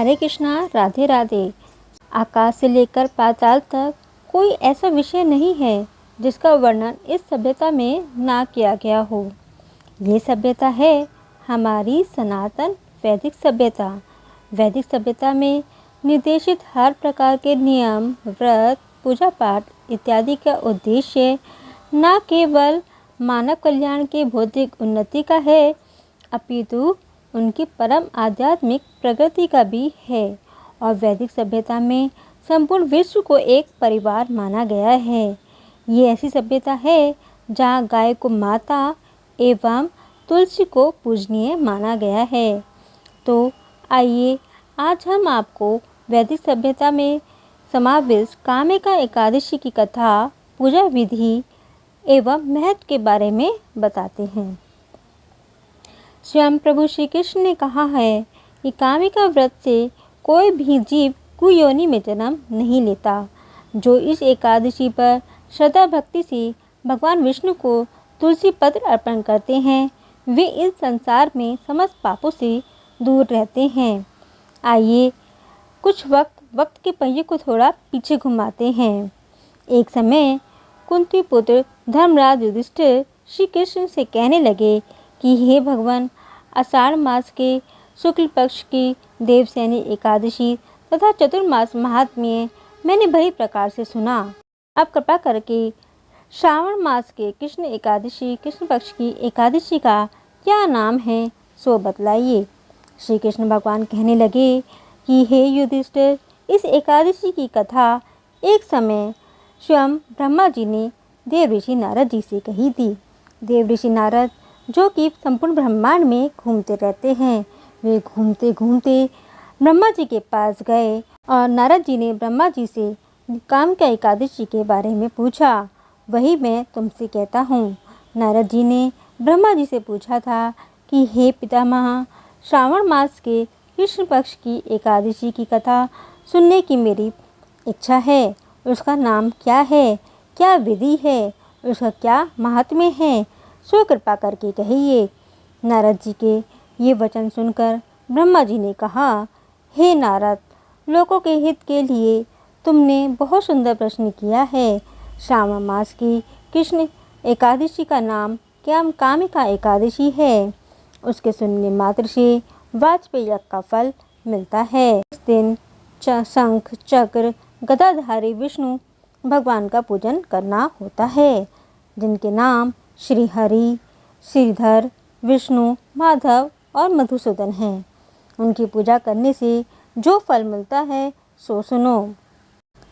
हरे कृष्णा, राधे राधे। आकाश से लेकर पाताल तक कोई ऐसा विषय नहीं है जिसका वर्णन इस सभ्यता में ना किया गया हो। ये सभ्यता है हमारी सनातन वैदिक सभ्यता। वैदिक सभ्यता में निर्देशित हर प्रकार के नियम, व्रत, पूजा पाठ इत्यादि का उद्देश्य न केवल मानव कल्याण के भौतिक उन्नति का है, अपितु उनकी परम आध्यात्मिक प्रगति का भी है। और वैदिक सभ्यता में संपूर्ण विश्व को एक परिवार माना गया है। ये ऐसी सभ्यता है जहाँ गाय को माता एवं तुलसी को पूजनीय माना गया है। तो आइए आज हम आपको वैदिक सभ्यता में समाविष्ट कामिका एकादशी की कथा, पूजा विधि एवं महत्व के बारे में बताते हैं। स्वयं प्रभु श्री कृष्ण ने कहा है कि कामिका व्रत से कोई भी जीव कुयोनि में जन्म नहीं लेता। जो इस एकादशी पर श्रद्धा भक्ति से भगवान विष्णु को तुलसी पत्र अर्पण करते हैं, वे इस संसार में समस्त पापों से दूर रहते हैं। आइए कुछ वक्त के पहिए को थोड़ा पीछे घुमाते हैं। एक समय कुंती पुत्र धर्मराज युधिष्ठिर श्री कृष्ण से कहने लगे कि हे भगवान, आषाढ़ मास के शुक्ल पक्ष की देवसैनी एकादशी तथा चतुर्मास महात्म्य मैंने बड़ी प्रकार से सुना। अब कृपा करके श्रावण मास के कृष्ण पक्ष की एकादशी का क्या नाम है सो बतलाइए। श्री कृष्ण भगवान कहने लगे कि हे युधिष्ठिर, इस एकादशी की कथा एक समय स्वयं ब्रह्मा जी ने देव ऋषि नारद जी से कही थी। देव ऋषि नारद जो कि संपूर्ण ब्रह्मांड में घूमते रहते हैं, वे घूमते घूमते ब्रह्मा जी के पास गए और नारद जी ने ब्रह्मा जी से कामिका एकादशी के बारे में पूछा। वही मैं तुमसे कहता हूँ। नारद जी ने ब्रह्मा जी से पूछा था कि हे पितामह, श्रावण मास के कृष्ण पक्ष की एकादशी की कथा सुनने की मेरी इच्छा है। उसका नाम क्या है, क्या विधि है, उसका क्या महात्म्य है, सो कृपा करके कहिए। नारद जी के ये वचन सुनकर ब्रह्मा जी ने कहा, हे नारद, लोगों के हित के लिए तुमने बहुत सुंदर प्रश्न किया है। श्रावण मास की कृष्ण एकादशी का नाम क्या कामिका एकादशी है। उसके सुनने मात्र से वाजपेय यज्ञ का फल मिलता है। इस दिन शंख, चक्र, गदाधारी विष्णु भगवान का पूजन करना होता है, जिनके नाम श्री हरि, श्रीधर, विष्णु, माधव और मधुसूदन हैं। उनकी पूजा करने से जो फल मिलता है सो सुनो।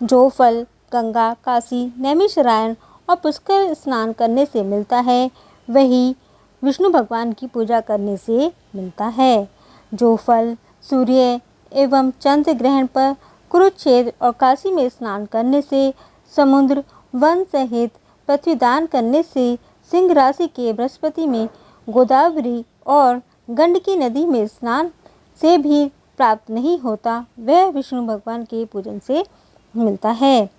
जो फल गंगा, काशी, नैमिषारण्य और पुष्कर स्नान करने से मिलता है, वही विष्णु भगवान की पूजा करने से मिलता है। जो फल सूर्य एवं चंद्र ग्रहण पर कुरुक्षेत्र और काशी में स्नान करने से, समुद्र वन सहित पृथ्वी दान करने से, सिंह राशि के बृहस्पति में, गोदावरी और गंडकी नदी में स्नान से भी प्राप्त नहीं होता, वह विष्णु भगवान के पूजन से मिलता है।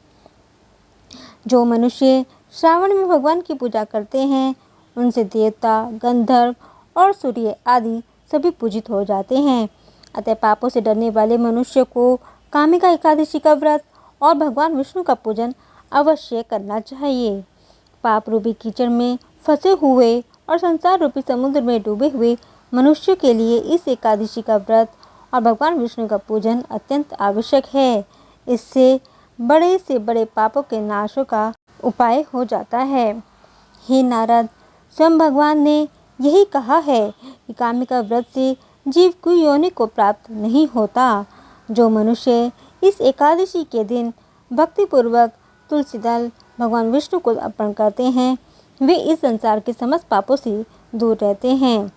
जो मनुष्य श्रावण में भगवान की पूजा करते हैं, उनसे देवता, गंधर्व और सूर्य आदि सभी पूजित हो जाते हैं। अतः पापों से डरने वाले मनुष्य को कामिका एकादशी का व्रत और भगवान विष्णु का पूजन अवश्य करना चाहिए। पाप रूपी कीचड़ में फंसे हुए और संसार रूपी समुद्र में डूबे हुए मनुष्य के लिए इस एकादशी का व्रत और भगवान विष्णु का पूजन अत्यंत आवश्यक है। इससे बड़े से बड़े पापों के नाशों का उपाय हो जाता है। हे नारद, स्वयं भगवान ने यही कहा है कि कामिका व्रत से जीव को योनि को प्राप्त नहीं होता। जो मनुष्य इस एकादशी के दिन भक्तिपूर्वक तुलसी दल भगवान विष्णु को अर्पण करते हैं, वे इस संसार के समस्त पापों से दूर रहते हैं।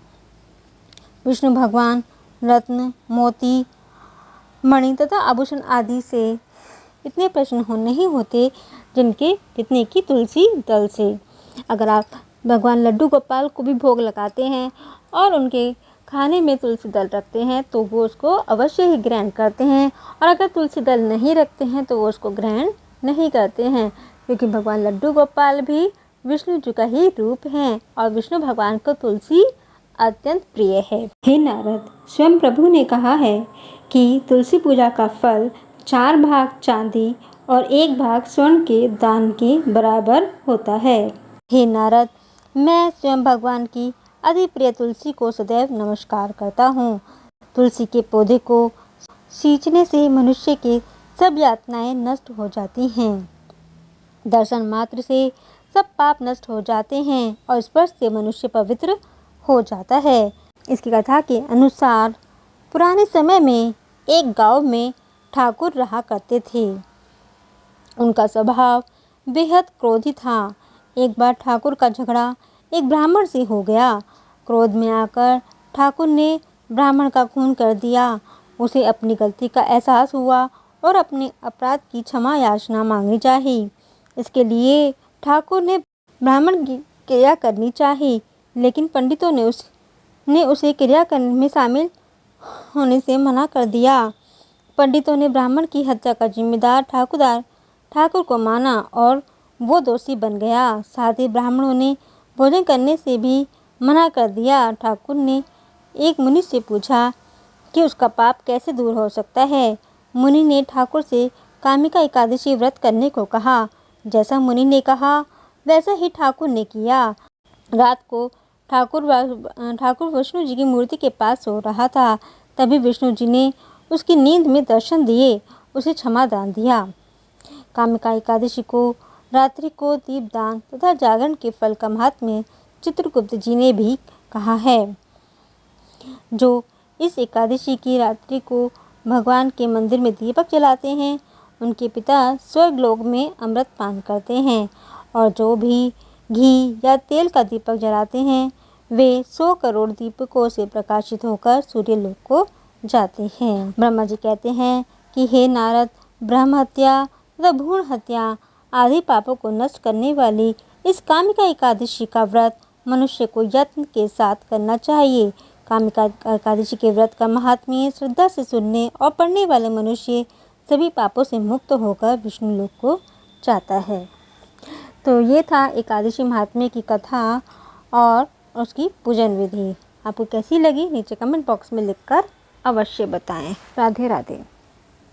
विष्णु भगवान रत्न, मोती, मणि तथा आभूषण आदि से इतने प्रसन्न नहीं होते जितने की तुलसी दल से। अगर आप भगवान लड्डू गोपाल को भी भोग लगाते हैं और उनके खाने में तुलसी दल रखते हैं तो वो उसको अवश्य ही ग्रहण करते हैं, और अगर तुलसी दल नहीं रखते हैं तो वो उसको ग्रहण नहीं करते हैं, क्योंकि भगवान लड्डू गोपाल भी विष्णु जी का ही रूप हैं और विष्णु भगवान को तुलसी अत्यंत प्रिय है। हे नारद, स्वयं प्रभु ने कहा है कि तुलसी पूजा का फल 4 भाग चांदी और 1 भाग स्वर्ण के दान के बराबर होता है। हे नारद, मैं स्वयं भगवान की अति प्रिय तुलसी को सदैव नमस्कार करता हूँ। तुलसी के पौधे को सींचने से मनुष्य के सब यातनाएं नष्ट हो जाती हैं। दर्शन मात्र से सब पाप नष्ट हो जाते हैं और स्पर्श से मनुष्य पवित्र हो जाता है। इसकी कथा के अनुसार पुराने समय में एक गांव में ठाकुर रहा करते थे। उनका स्वभाव बेहद क्रोधी था। एक बार ठाकुर का झगड़ा एक ब्राह्मण से हो गया। क्रोध में आकर ठाकुर ने ब्राह्मण का खून कर दिया। उसे अपनी गलती का एहसास हुआ और अपने अपराध की क्षमा याचना मांगनी चाहिए। इसके लिए ठाकुर ने ब्राह्मण की क्रिया करनी चाहिए, लेकिन पंडितों ने उसे क्रिया करने में शामिल होने से मना कर दिया। पंडितों ने ब्राह्मण की हत्या का जिम्मेदार ठाकुर को माना और वो दोषी बन गया। साथ ही ब्राह्मणों ने भोजन करने से भी मना कर दिया। ठाकुर ने एक मुनि से पूछा कि उसका पाप कैसे दूर हो सकता है। मुनि ने ठाकुर से कामिका एकादशी व्रत करने को कहा। जैसा मुनि ने कहा वैसा ही ठाकुर ने किया। रात को ठाकुर विष्णु जी की मूर्ति के पास सो रहा था। तभी विष्णु जी ने उसकी नींद में दर्शन दिए, उसे क्षमा दान दिया। कामिका एकादशी को रात्रि को दीपदान तथा जागरण के फल का महात्म्य चित्रगुप्त जी ने भी कहा है। जो इस एकादशी की रात्रि को भगवान के मंदिर में दीपक जलाते हैं, उनके पिता स्वर्गलोक में अमृत पान करते हैं, और जो भी घी या तेल का दीपक जलाते हैं वे 100 करोड़ दीपकों से प्रकाशित होकर सूर्यलोक को जाते हैं। ब्रह्मा जी कहते हैं कि हे नारद, ब्रह्म हत्या तथा भ्रूण हत्या आदि पापों को नष्ट करने वाली इस कामिका एकादशी का व्रत मनुष्य को यत्न के साथ करना चाहिए। कामिका एकादशी के व्रत का महात्म्य श्रद्धा से सुनने और पढ़ने वाले मनुष्य सभी पापों से मुक्त होकर विष्णु लोक को जाता है। तो ये था एकादशी महात्म्य की कथा और उसकी पूजन विधि। आपको कैसी लगी नीचे कमेंट बॉक्स में लिखकर अवश्य बताएं। राधे राधे।